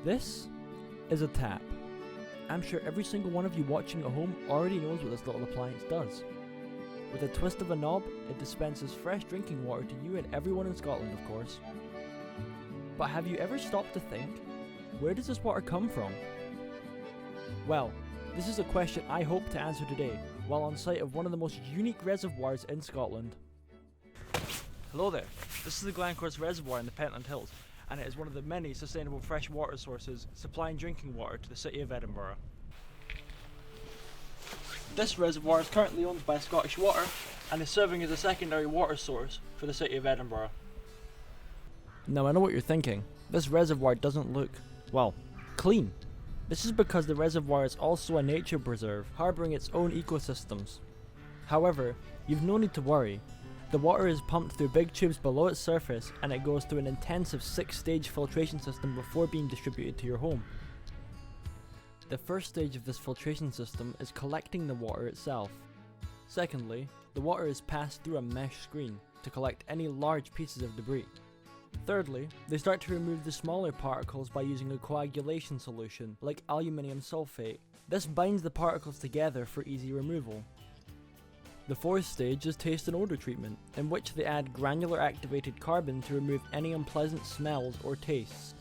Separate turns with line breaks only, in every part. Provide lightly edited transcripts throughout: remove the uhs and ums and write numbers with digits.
This is a tap. I'm sure every single one of you watching at home already knows what this little appliance does. With a twist of a knob, it dispenses fresh drinking water to you and everyone in Scotland, of course. But have you ever stopped to think, where does this water come from? Well, this is a question I hope to answer today, while on site of one of the most unique reservoirs in Scotland. Hello there, this is the Glencorse Reservoir in the Pentland Hills, and it is one of the many sustainable fresh water sources supplying drinking water to the city of Edinburgh. This reservoir is currently owned by Scottish Water and is serving as a secondary water source for the city of Edinburgh. Now I know what you're thinking, this reservoir doesn't look, well, clean. This is because the reservoir is also a nature preserve, harbouring its own ecosystems. However, you've no need to worry. The water is pumped through big tubes below its surface and it goes through an intensive 6-stage filtration system before being distributed to your home. The first stage of this filtration system is collecting the water itself. Secondly, the water is passed through a mesh screen to collect any large pieces of debris. Thirdly, they start to remove the smaller particles by using a coagulation solution, like aluminium sulfate. This binds the particles together for easy removal. The fourth stage is taste and odour treatment, in which they add granular activated carbon to remove any unpleasant smells or tastes.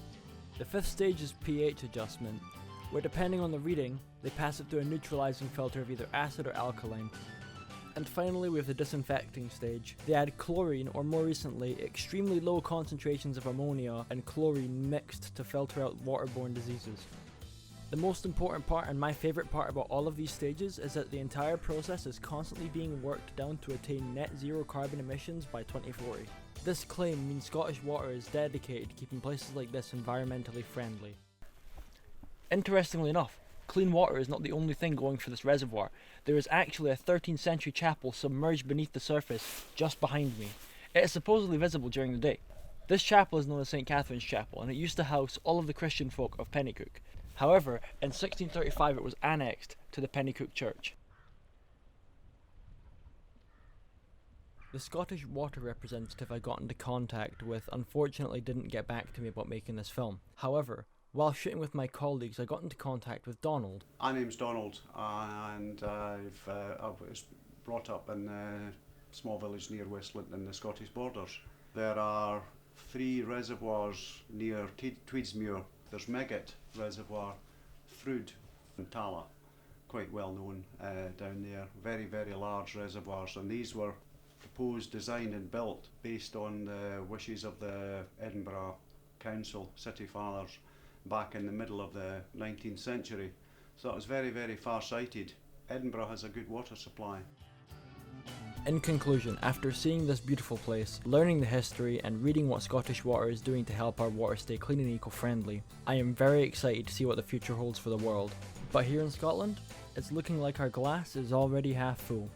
The fifth stage is pH adjustment, where depending on the reading, they pass it through a neutralising filter of either acid or alkaline. And finally, we have the disinfecting stage. They add chlorine, or more recently, extremely low concentrations of ammonia and chlorine mixed to filter out waterborne diseases. The most important part and my favourite part about all of these stages is that the entire process is constantly being worked down to attain net zero carbon emissions by 2040. This claim means Scottish Water is dedicated to keeping places like this environmentally friendly. Interestingly enough, clean water is not the only thing going for this reservoir. There is actually a 13th century chapel submerged beneath the surface just behind me. It is supposedly visible during the day. This chapel is known as St. Catherine's Chapel and it used to house all of the Christian folk of Penicuik. However, in 1635 it was annexed to the Penicuik Church. The Scottish Water representative I got into contact with unfortunately didn't get back to me about making this film. However, while shooting with my colleagues, I got into contact with Donald.
My name's Donald, and I was brought up in a small village near Westland in the Scottish borders. There are 3 reservoirs near Tweedsmuir. There's Megget Reservoir, Frood and Tala, quite well known down there. Very, very large reservoirs, and these were proposed, designed and built based on the wishes of the Edinburgh Council, City Fathers, back in the middle of the 19th century. So it was very, very far-sighted. Edinburgh has a good water supply.
In conclusion, after seeing this beautiful place, learning the history and reading what Scottish Water is doing to help our water stay clean and eco-friendly, I am very excited to see what the future holds for the world. But here in Scotland, it's looking like our glass is already half full.